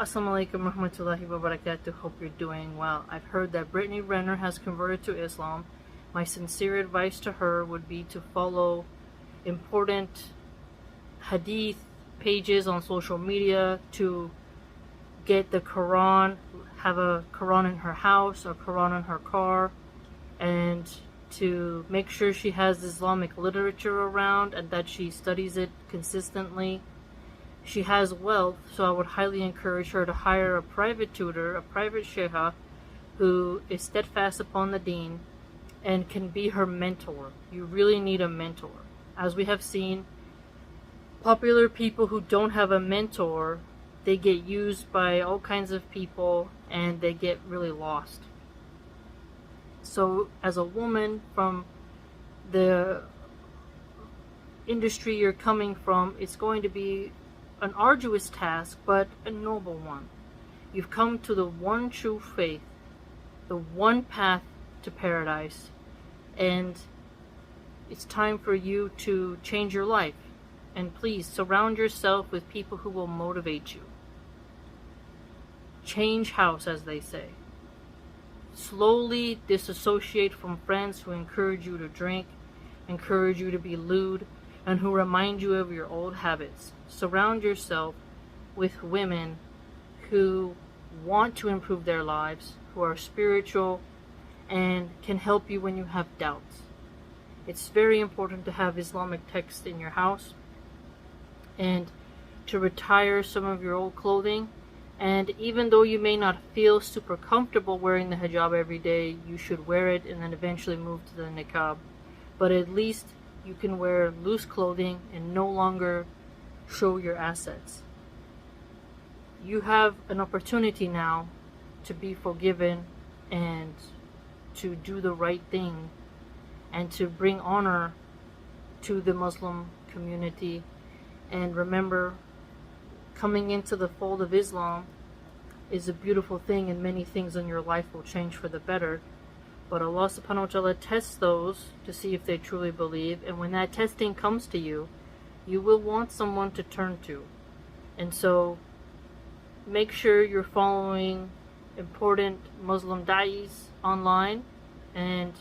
Assalamu alaikum warahmatullahi wabarakatuh. Hope you're doing well. I've heard that Brittany Renner has converted to Islam. My sincere advice to her would be to follow important hadith pages on social media, to get the Quran, have a Quran in her house or Quran in her car, and to make sure she has Islamic literature around and that she studies it consistently. She has wealth, so I would highly encourage her to hire a private tutor, a private sheikha, who is steadfast upon the deen and can be her mentor. You really need a mentor. As we have seen, popular people who don't have a mentor, they get used by all kinds of people and they get really lost. So as a woman from the industry you're coming from, it's going to be an arduous task, but a noble one. You've come to the one true faith, the one path to paradise, and it's time for you to change your life. And please surround yourself with people who will motivate you. Change house, as they say. Slowly disassociate from friends who encourage you to drink, encourage you to be lewd, and who remind you of your old habits. Surround yourself with women who want to improve their lives, who are spiritual, and can help you when you have doubts. It's very important to have Islamic texts in your house and to retire some of your old clothing. And even though you may not feel super comfortable wearing the hijab every day, you should wear it and then eventually move to the niqab. But at least you can wear loose clothing and no longer show your assets. You have an opportunity now to be forgiven and to do the right thing and to bring honor to the Muslim community. And remember, coming into the fold of Islam is a beautiful thing, and many things in your life will change for the better. But Allah subhanahu wa ta'ala tests those to see if they truly believe, and when that testing comes to you, you will want someone to turn to. And so make sure you're following important Muslim da'is online and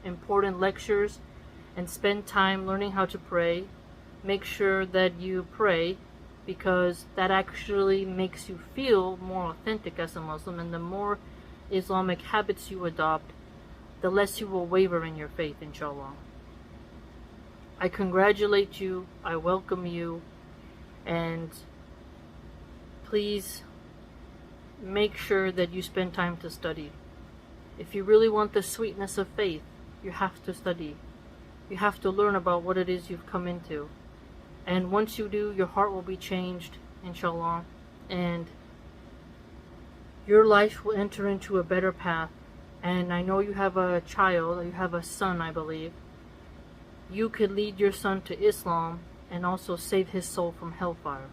important lectures, and spend time learning how to pray. Make sure that you pray, because that actually makes you feel more authentic as a Muslim, and the more Islamic habits you adopt, the less you will waver in your faith, inshallah. I congratulate you, I welcome you, and please make sure that you spend time to study. If you really want the sweetness of faith, you have to study. You have to learn about what it is you've come into. And once you do, your heart will be changed, inshallah, and your life will enter into a better path. And I know you have a child, you have a son, I believe. You could lead your son to Islam and also save his soul from hellfire.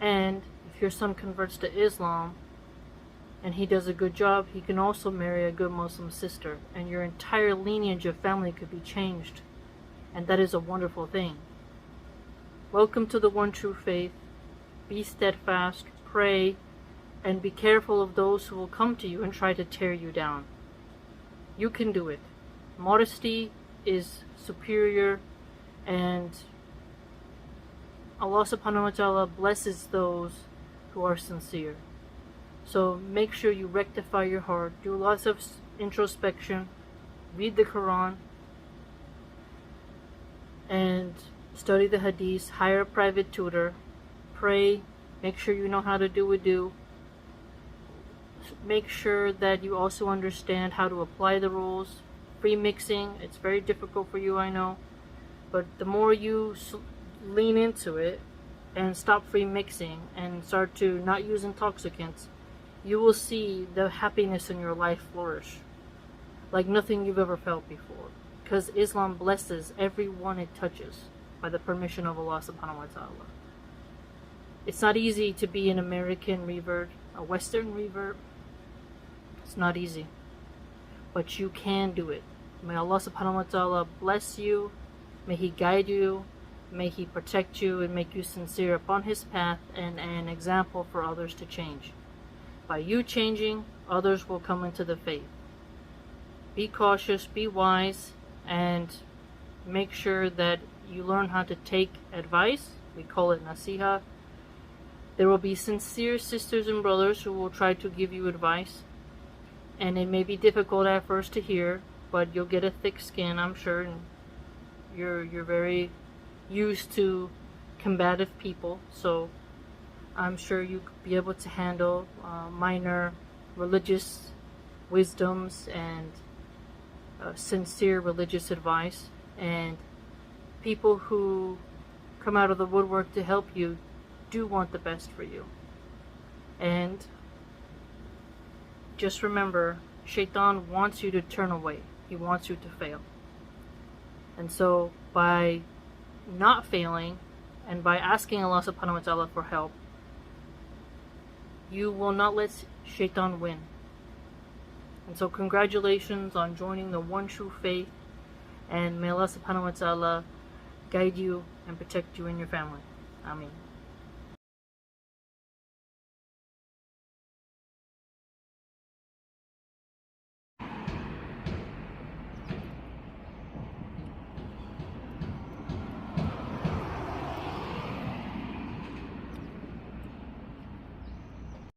And if your son converts to Islam and he does a good job, he can also marry a good Muslim sister, and your entire lineage of family could be changed. And that is a wonderful thing. Welcome to the one true faith. Be steadfast, pray, and be careful of those who will come to you and try to tear you down. You can do it. Modesty is superior, and Allah subhanahu wa ta'ala blesses those who are sincere. So make sure you rectify your heart, do lots of introspection, read the Quran, and study the hadiths, hire a private tutor, pray, make sure you know how to do wudu. Make sure that you also understand how to apply the rules. Free mixing, it's very difficult for you, I know, but the more you lean into it and stop free mixing and start to not use intoxicants, you will see the happiness in your life flourish like nothing you've ever felt before, because Islam blesses everyone it touches by the permission of Allah subhanahu wa ta'ala. It's not easy to be an American revert, a Western revert. It's not easy, but you can do it. May Allah subhanahu wa ta'ala bless you. May He guide you. May He protect you and make you sincere upon His path and an example for others to change. By you changing, others will come into the faith. Be cautious, be wise, and make sure that you learn how to take advice. We call it nasiha. There will be sincere sisters and brothers who will try to give you advice, and it may be difficult at first to hear, but you'll get a thick skin, I'm sure, and you're very used to combative people, so I'm sure you'll be able to handle minor religious wisdoms and sincere religious advice. And people who come out of the woodwork to help you do want the best for you. And just remember, Shaitan wants you to turn away. He wants you to fail. And so by not failing and by asking Allah subhanahu wa ta'ala for help, you will not let Shaitan win. And so congratulations on joining the one true faith, and may Allah subhanahu wa ta'ala guide you and protect you and your family. Ameen.